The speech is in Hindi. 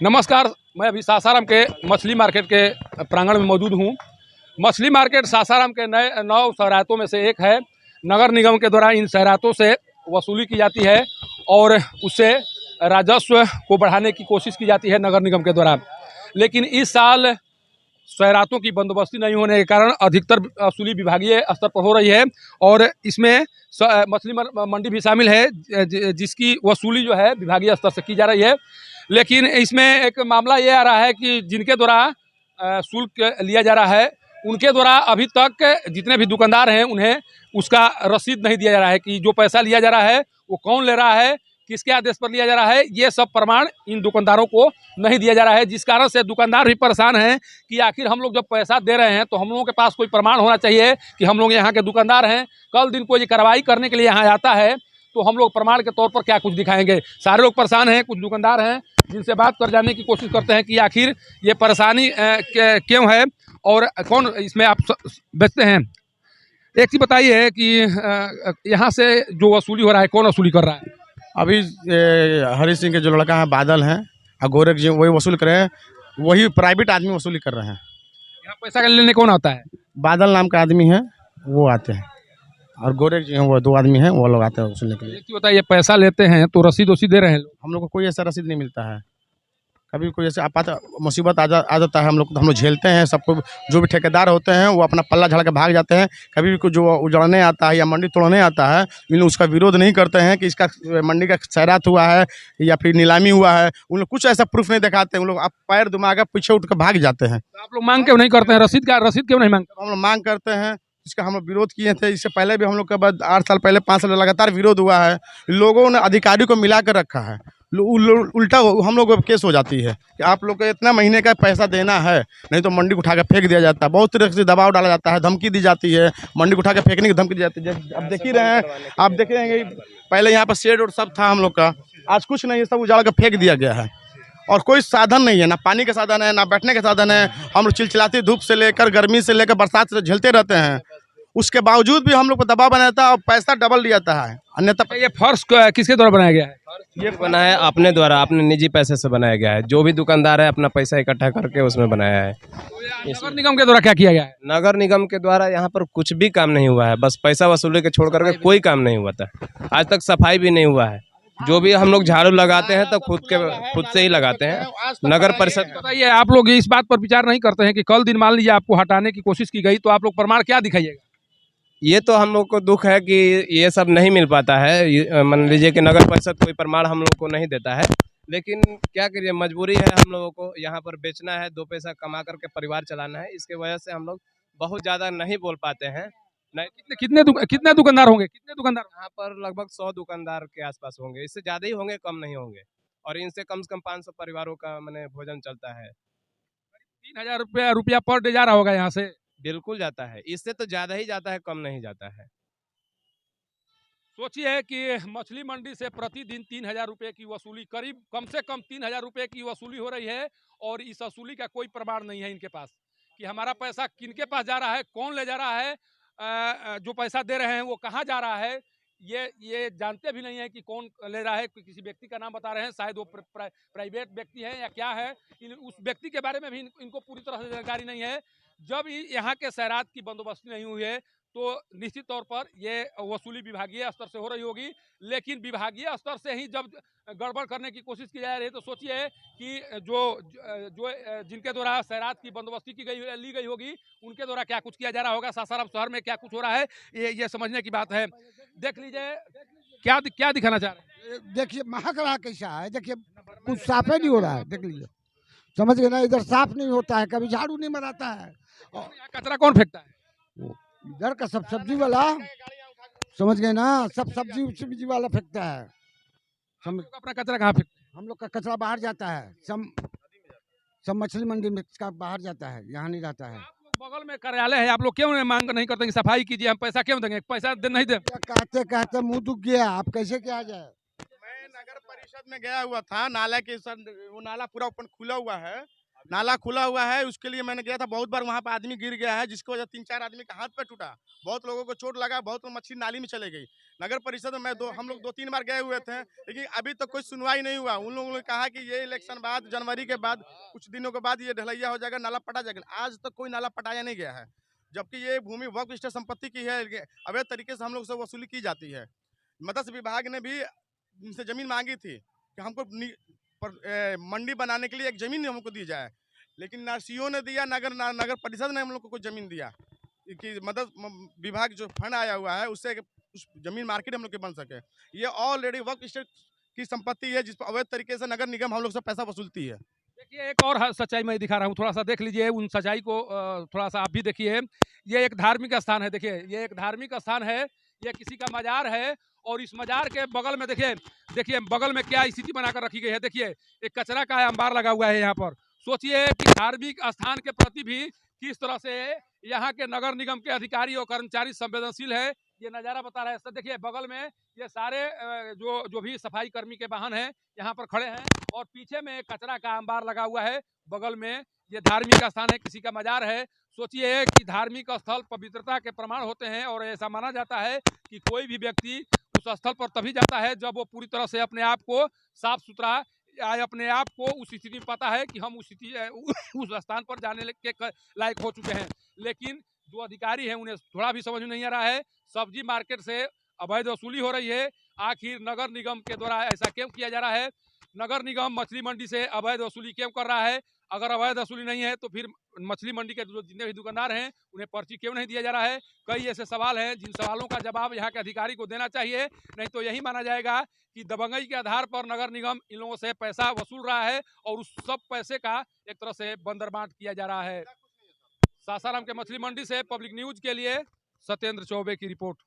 नमस्कार, मैं अभी सासाराम के मछली मार्केट के प्रांगण में मौजूद हूँ। मछली मार्केट सासाराम के नए 9 शहरातों में से एक है। नगर निगम के द्वारा इन शहरातों से वसूली की जाती है और उससे राजस्व को बढ़ाने की कोशिश की जाती है नगर निगम के द्वारा। लेकिन इस साल शहरातों की बंदोबस्ती नहीं होने के कारण अधिकतर वसूली विभागीय स्तर पर हो रही है और इसमें मछली मंडी भी शामिल है, जिसकी वसूली जो है विभागीय स्तर से की जा रही है। लेकिन इसमें एक मामला ये आ रहा है कि जिनके द्वारा शुल्क लिया जा रहा है उनके द्वारा अभी तक जितने भी दुकानदार हैं उन्हें उसका रसीद नहीं दिया जा रहा है कि जो पैसा लिया जा रहा है वो कौन ले रहा है, किसके आदेश पर लिया जा रहा है, ये सब प्रमाण इन दुकानदारों को नहीं दिया जा रहा है। जिस कारण से दुकानदार भी परेशान हैं कि आखिर हम लोग जब पैसा दे रहे हैं तो हम लोगों के पास कोई प्रमाण होना चाहिए कि हम लोग यहाँ के दुकानदार हैं। कल दिन कोई कार्रवाई करने के लिए यहाँ आता है तो हम लोग प्रमाण के तौर पर क्या कुछ दिखाएंगे। सारे लोग परेशान हैं। कुछ दुकानदार हैं जिनसे बात कर जानने की कोशिश करते हैं कि आखिर ये परेशानी क्यों है और कौन इसमें आप बेचते हैं। एक चीज़ बताइए कि यहाँ से जो वसूली हो रहा है कौन वसूली कर रहा है? अभी हरी सिंह के जो लड़का है बादल हैं और गोरख जी वही वसूल कर रहे हैं। वही प्राइवेट आदमी वसूली कर रहे हैं। यहाँ पैसा लेने कौन आता है? बादल नाम का आदमी है वो आते हैं और गोरख जी हैं वो 2 आदमी हैं वो लोग आते हैं वसूलने के लिए। एक चीज़ बताइए, पैसा लेते हैं तो रसीद वसीद दे रहे हैं लोग? हम लोग को कोई ऐसा रसीद नहीं मिलता है। कभी कोई ऐसे आपात मुसीबत आ जाता है हम लोग झेलते हैं। सबको जो भी ठेकेदार होते हैं वो अपना पल्ला झाड़ के भाग जाते हैं। कभी भी कोई जो उजड़ने आता है या मंडी तोड़ने आता है इन लोग उसका विरोध नहीं करते हैं कि इसका मंडी का खैरात हुआ है या फिर नीलामी हुआ है। उन लोग कुछ ऐसा प्रूफ नहीं दिखाते। उन लोग आप पैर दिमाग पीछे उठ कर भाग जाते हैं। तो आप लोग मांग क्यों नहीं करते हैं? रसीद क्यों नहीं मांगते? हम लोग मांग करते हैं। इसका हम लोग विरोध किए थे। इससे पहले भी हम लोग के बाद 8 साल पहले 5 साल लगातार विरोध हुआ है। लोगों ने अधिकारी को मिला कर रखा है। उल्टा हम लोग को केस हो जाती है कि आप लोग को इतना महीने का पैसा देना है, नहीं तो मंडी को उठा के फेंक दिया जाता है। बहुत तरह से दबाव डाला जाता है, धमकी दी जाती है, मंडी को उठा के फेंकने की धमकी दी जाती है। अब देख ही रहे हैं, आप देखेंगे पहले यहाँ पर शेड और सब था हम लोग का, आज कुछ नहीं है, सब उजाड़ के फेंक दिया गया है और कोई साधन नहीं है। ना पानी का साधन है, ना बैठने का साधन है। हम लोग चिलचिलाती धूप से लेकर गर्मी से लेकर बरसात से झेलते रहते हैं। उसके बावजूद भी हम लोग को दबाव बनाया था और पैसा डबल लिया था। अन्यथा ये फर्श किसके द्वारा बनाया गया है? ये बना है अपने द्वारा, अपने निजी पैसे से बनाया गया है। जो भी दुकानदार है अपना पैसा इकट्ठा करके उसमें बनाया है। नगर निगम के द्वारा क्या किया गया है? नगर निगम के द्वारा यहाँ पर कुछ भी काम नहीं हुआ है। बस पैसा वसूली के छोड़ करके कोई काम नहीं हुआ था। आज तक सफाई भी नहीं हुआ है। जो भी हम लोग झाड़ू लगाते हैं तो खुद से ही लगाते हैं। नगर परिषद बताइए, आप लोग इस बात पर विचार नहीं करते हैं कि कल दिन मान लीजिए आपको हटाने की कोशिश की गई तो आप लोग प्रमाण क्या दिखाइएगा? ये तो हम लोग को दुख है कि ये सब नहीं मिल पाता है। मान लीजिए कि नगर परिषद कोई प्रमाण हम लोग को नहीं देता है, लेकिन क्या करिए, मजबूरी है हम लोगों को। यहाँ पर बेचना है, 2 पैसा कमा करके परिवार चलाना है। इसके वजह से हम लोग बहुत ज़्यादा नहीं बोल पाते हैं। नहीं, कितने दुकानदार होंगे? यहाँ पर लगभग 100 दुकानदार के आसपास होंगे। इससे ज़्यादा ही होंगे, कम नहीं होंगे। और इनसे कम से कम 500 परिवारों का मैंने भोजन चलता है। 3000 रुपया पर डे जा रहा होगा यहाँ से? बिल्कुल जाता है। इससे तो ज़्यादा ही जाता है, कम नहीं जाता है। सोचिए कि मछली मंडी से प्रतिदिन 3000 रुपये की वसूली, करीब कम से कम 3000 रुपये की वसूली हो रही है और इस वसूली का कोई प्रमाण नहीं है इनके पास कि हमारा पैसा किनके पास जा रहा है, कौन ले जा रहा है, जो पैसा दे रहे हैं वो कहाँ जा रहा है, ये जानते भी नहीं है कि कौन ले रहा है। किसी व्यक्ति का नाम बता रहे हैं, शायद वो प्राइवेट व्यक्ति है या क्या है। उस व्यक्ति के बारे में भी इनको पूरी तरह से जानकारी नहीं है। जब यहाँ के शहरात की बंदोबस्ती नहीं हुई है तो निश्चित तौर पर ये वसूली विभागीय स्तर से हो रही होगी। लेकिन विभागीय स्तर से ही जब गड़बड़ करने की कोशिश की जा रही है तो सोचिए कि जो जिनके द्वारा शहरात की बंदोबस्ती ली गई होगी उनके द्वारा क्या कुछ किया जा रहा होगा। सासाराम शहर में क्या कुछ हो रहा है ये समझने की बात है। देख लीजिए क्या दिखाना चाह रहे हैं। देखिए महक रहा कैसा है, देखिए कुछ साफ नहीं हो रहा है। देख लीजिए, समझ गए ना, इधर साफ नहीं होता है, कभी झाड़ू नहीं मराता है। और कचरा कौन फेंकता है? इधर का सब सब्जी वाला, समझ गए ना, सब सब्जी वाला फेंकता है। अपना कचरा कहाँ फेंकते हैं? हम लोग का कचरा बाहर जाता है, सब मछली मंडी में का बाहर जाता है, यहाँ नहीं रहता है। बगल में कार्यालय है, आप लोग क्यों मांग नहीं करते कि सफाई कीजिए? हम पैसा क्यों देंगे? पैसा नहीं दे कहते मुंह दुख गया, आप कैसे क्या जाए। मैं नगर परिषद में गया हुआ था। नाला के वो नाला पूरा ओपन खुला हुआ है। नाला खुला हुआ है, उसके लिए मैंने गया था बहुत बार, वहाँ पे आदमी गिर गया है, जिसकी वजह 3-4 आदमी का हाथ पैर टूटा, बहुत लोगों को चोट लगा, बहुत मछली नाली में चले गई। नगर परिषद में हम लोग 2-3 बार गए हुए थे, लेकिन अभी तक कोई सुनवाई नहीं हुआ। उन लोगों ने कहा कि ये इलेक्शन बाद, जनवरी के बाद, कुछ दिनों के बाद ये ढलैया हो जाएगा, नाला पटा जाएगा। आज तक कोई नाला पटाया नहीं गया है, जबकि ये भूमि वक्फ विशिष्ट संपत्ति की है, अवैध तरीके से हम लोग से वसूली की जाती है। मत्स्य विभाग ने भी इनसे जमीन मांगी थी कि हमको मंडी बनाने के लिए एक जमीन हमको दी जाए, लेकिन ना सीओ ने दिया, नगर परिषद ने हम लोग को कोई जमीन दिया कि मदद विभाग जो फंड आया हुआ है उससे उस जमीन मार्केट हम लोग की बन सके। ये ऑलरेडी वक्फ स्टेट की संपत्ति है, जिस पर अवैध तरीके से नगर निगम हम लोग से पैसा वसूलती है। देखिए एक और सच्चाई मैं दिखा रहा हूँ, थोड़ा सा देख लीजिए उन सच्चाई को, थोड़ा सा आप भी देखिए। ये एक धार्मिक स्थान है, देखिए ये एक धार्मिक स्थान है, ये किसी का मजार है, और इस मजार के बगल में देखिए बगल में क्या स्थिति बनाकर रखी गई है। देखिए एक कचरा का अंबार लगा हुआ है यहाँ पर। सोचिए कि धार्मिक स्थान के प्रति भी किस तरह से यहाँ के नगर निगम के अधिकारी और कर्मचारी संवेदनशील है, ये नज़ारा बता रहा है। सर देखिए बगल में ये सारे जो भी सफाई कर्मी के वाहन हैं यहाँ पर खड़े हैं, और पीछे में कचरा का अंबार लगा हुआ है, बगल में ये धार्मिक स्थान है, किसी का मजार है। सोचिए कि धार्मिक स्थल पवित्रता के प्रमाण होते हैं, और ऐसा माना जाता है कि कोई भी व्यक्ति उस स्थल पर तभी जाता है जब वो पूरी तरह से अपने आप को साफ सुथरा, अपने आप को उस स्थिति में पाता है कि हम उस स्थान पर जाने के लायक हो चुके हैं। लेकिन जो अधिकारी हैं उन्हें थोड़ा भी समझ में नहीं आ रहा है। सब्जी मार्केट से अवैध वसूली हो रही है, आखिर नगर निगम के द्वारा ऐसा क्यों किया जा रहा है? नगर निगम मछली मंडी से अवैध वसूली क्यों कर रहा है? अगर अवैध वसूली नहीं है तो फिर मछली मंडी के जो जितने भी दुकानदार हैं उन्हें पर्ची क्यों नहीं दिया जा रहा है? कई ऐसे सवाल हैं जिन सवालों का जवाब यहाँ के अधिकारी को देना चाहिए, नहीं तो यही माना जाएगा कि दबंगई के आधार पर नगर निगम इन लोगों से पैसा वसूल रहा है, और उस सब पैसे का एक तरह से बंदरबांट किया जा रहा है। सासाराम के मछली मंडी से पब्लिक न्यूज के लिए सत्येंद्र चौबे की रिपोर्ट।